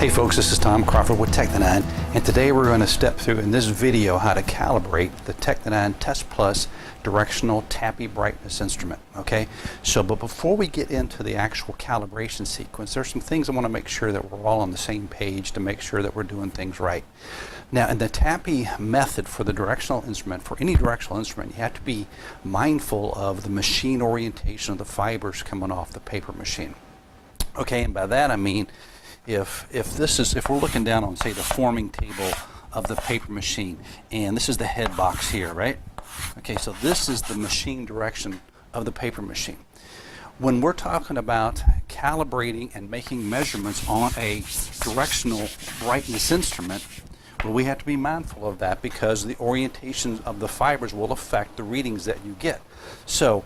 Hey folks, this is Tom Crawford with Technidyne, and today we're going to step through in this video how to calibrate the Technidyne TEST Plus directional TAPPI brightness instrument. Okay, so but before we get into the actual calibration sequence, there's some things I want to make sure that we're all on the same page to make sure that we're doing things right. Now, in the TAPPI method for the directional instrument, for any directional instrument, you have to be mindful of the machine orientation of the fibers coming off the paper machine. Okay, and by that I mean if we're looking down on, say, the forming table of the paper machine, and this is the head box here, right? Okay, so this is the machine direction of the paper machine. When we're talking about calibrating and making measurements on a directional brightness instrument, well, we have to be mindful of that because the orientation of the fibers will affect the readings that you get. So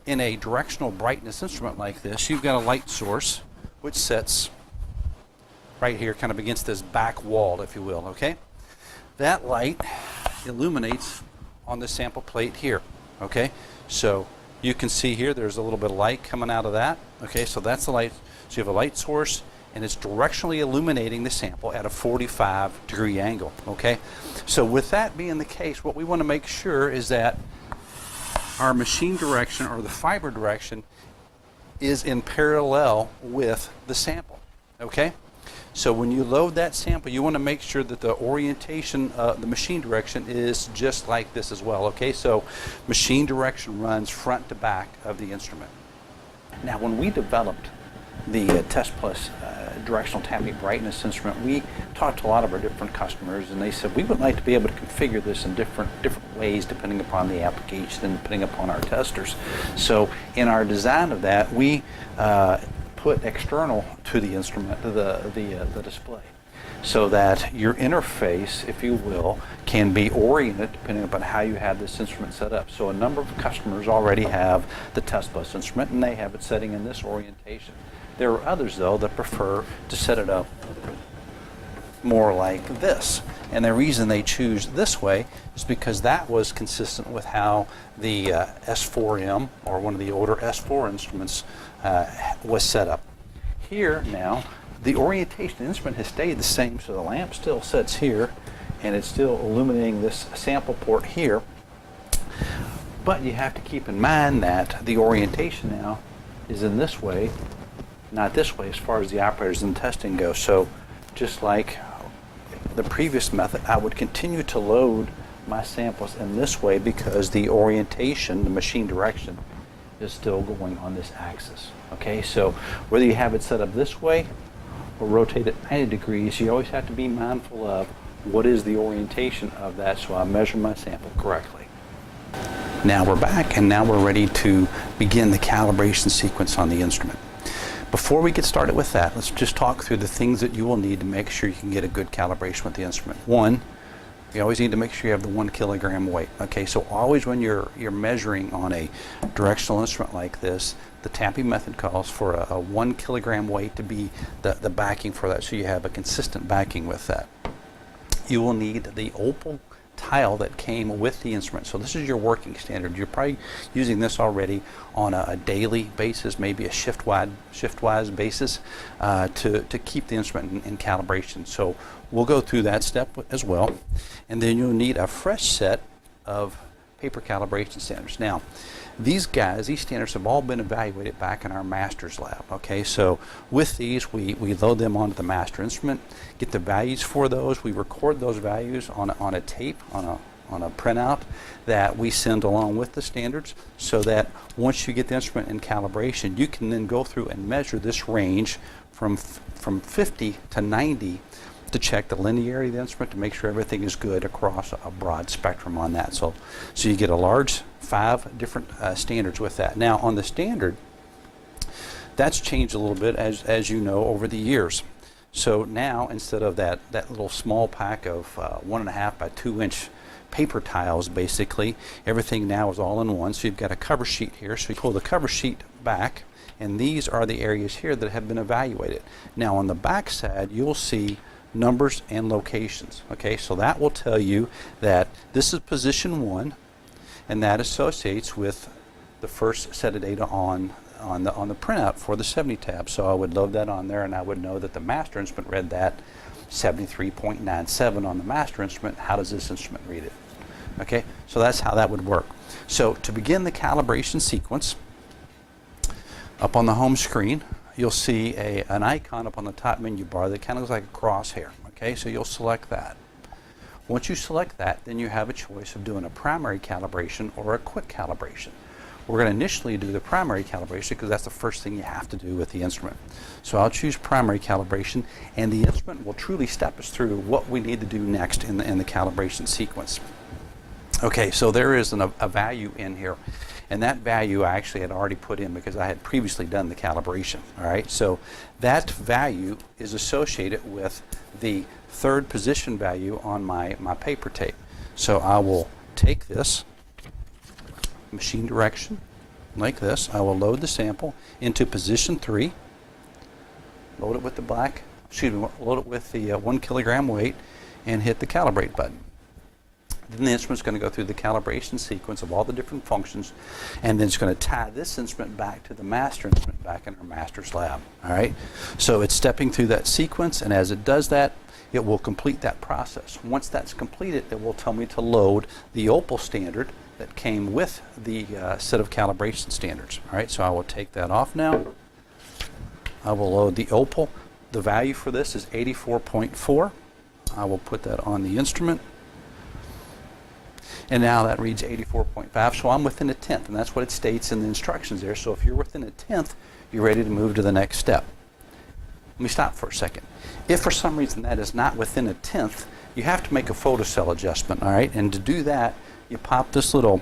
in a directional brightness instrument like this, you've got a light source which sits right here kind of against this back wall, if you will. Okay, that light illuminates on the sample plate here. Okay, so you can see here there's a little bit of light coming out of that. Okay, so that's the light. So you have a light source and it's directionally illuminating the sample at a 45-degree angle. Okay, so with that being the case, what we want to make sure is that our machine direction or the fiber direction is in parallel with the sample. Okay, so when you load that sample, you want to make sure that the orientation, the machine direction is just like this as well. Okay, so machine direction runs front to back of the instrument. Now, when we developed the TEST Plus directional TAPPI brightness instrument, we talked to a lot of our different customers, and they said we would like to be able to configure this in different ways depending upon the application and depending upon our testers. So in our design of that, we put external to the instrument, to the display, so that your interface, if you will, can be oriented depending upon how you have this instrument set up. So a number of customers already have the TEST Plus instrument and they have it setting in this orientation. There are others, though, that prefer to set it up more like this. And the reason they choose this way is because that was consistent with how the S4M, or one of the older S4 instruments, was set up. Here now, the orientation of the instrument has stayed the same, so the lamp still sits here and it's still illuminating this sample port here. But you have to keep in mind that the orientation now is in this way, not this way, as far as the operators and testing go. So just like the previous method, I would continue to load my samples in this way because the orientation, the machine direction, is still going on this axis. Okay, so whether you have it set up this way or rotate it 90 degrees, you always have to be mindful of what is the orientation of that so I measure my sample correctly. Now we're back, and now we're ready to begin the calibration sequence on the instrument. Before we get started with that, let's just talk through the things that you will need to make sure you can get a good calibration with the instrument. One, you always need to make sure you have the 1 kilogram weight. Okay, so always when you're measuring on a directional instrument like this, the TAPPI method calls for a 1 kilogram weight to be the backing for that, so you have a consistent backing with that. You will need the opal tile that came with the instrument. So this is your working standard. You're probably using this already on a daily basis, maybe a shift-wise basis, to keep the instrument in calibration. So we'll go through that step as well. And then you'll need a fresh set of paper calibration standards. Now, these standards have all been evaluated back in our master's lab. Okay, so with these, we load them onto the master instrument, get the values for those, we record those values on a tape, on a printout that we send along with the standards, so that once you get the instrument in calibration, you can then go through and measure this range from 50 to 90 to check the linearity of the instrument to make sure everything is good across a broad spectrum on that. So you get a large 5 different standards with that. Now on the standard, that's changed a little bit as you know over the years. So now instead of that little small pack of 1.5 by 2 inch paper tiles, basically everything now is all in one. So you've got a cover sheet here, so you pull the cover sheet back, and these are the areas here that have been evaluated. Now on the back side, you'll see numbers and locations. Okay, so that will tell you that this is position 1, and that associates with the first set of data on on the printout for the 70 tab. So I would load that on there, and I would know that the master instrument read that 73.97 on the master instrument. How does this instrument read it? Okay, so that's how that would work. So to begin the calibration sequence, up on the home screen, you'll see an icon up on the top menu bar that kind of looks like a crosshair. Okay, so you'll select that. Once you select that, then you have a choice of doing a primary calibration or a quick calibration. We're going to initially do the primary calibration because that's the first thing you have to do with the instrument. So I'll choose primary calibration, and the instrument will truly step us through what we need to do next in the calibration sequence. Okay, so there is a value in here, and that value I actually had already put in because I had previously done the calibration. All right, so that value is associated with the third position value on my paper tape. So I will take this machine direction like this. I will load the sample into position 3, load it with the load it with the 1 kilogram weight, and hit the calibrate button. Then the instrument's going to go through the calibration sequence of all the different functions, and then it's going to tie this instrument back to the master instrument back in our master's lab. All right, so it's stepping through that sequence, and as it does that, it will complete that process. Once that's completed, it will tell me to load the Opal standard that came with the set of calibration standards. All right, so I will take that off now. I will load the Opal. The value for this is 84.4. I will put that on the instrument. And now that reads 84.5, so I'm within a tenth, and that's what it states in the instructions there. So if you're within a tenth, you're ready to move to the next step. Let me stop for a second. If for some reason that is not within a tenth, you have to make a photocell adjustment, all right? And to do that, you pop this little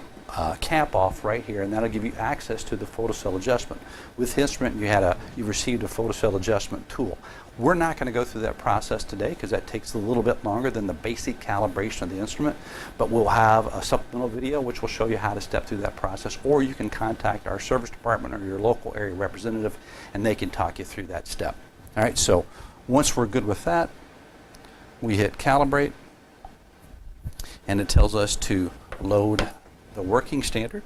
cap off right here, and that'll give you access to the photocell adjustment. With the instrument, you received a photocell adjustment tool. We're not going to go through that process today because that takes a little bit longer than the basic calibration of the instrument, but we'll have a supplemental video which will show you how to step through that process, or you can contact our service department or your local area representative, and they can talk you through that step. All right, so once we're good with that, we hit calibrate, and it tells us to load the working standard.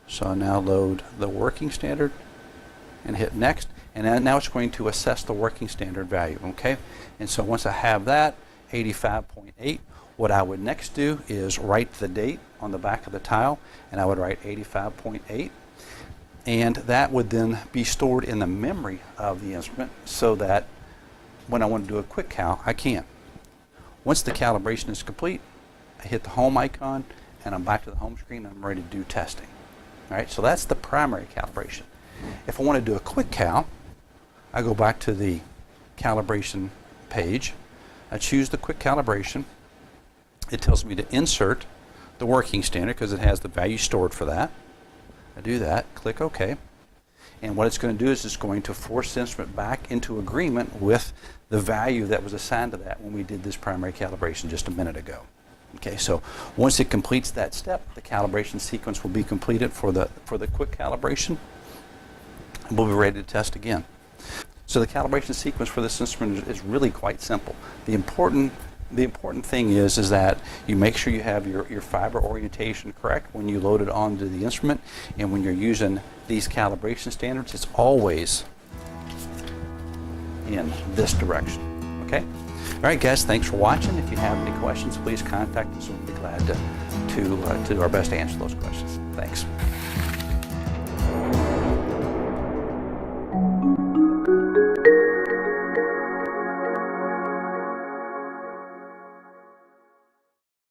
So I now load the working standard and hit next, and now it's going to assess the working standard value. Okay, and so once I have that 85.8, what I would next do is write the date on the back of the tile, and I would write 85.8, and that would then be stored in the memory of the instrument so that when I want to do a quick cal, I can. Once the calibration is complete, I hit the home icon, and I'm back to the home screen, and I'm ready to do testing. All right, so that's the primary calibration. If I want to do a quick cal, I go back to the calibration page. I choose the quick calibration. It tells me to insert the working standard because it has the value stored for that. I do that, click OK. And what it's going to do is it's going to force the instrument back into agreement with the value that was assigned to that when we did this primary calibration just a minute ago. Okay, so once it completes that step, the calibration sequence will be completed for the quick calibration, and we'll be ready to test again. So the calibration sequence for this instrument is really quite simple. The important thing is that you make sure you have your fiber orientation correct when you load it onto the instrument, and when you're using these calibration standards, it's always in this direction. Okay? All right, guys, thanks for watching. If you have any questions, please contact us. We'll be glad to do our best to answer those questions. Thanks.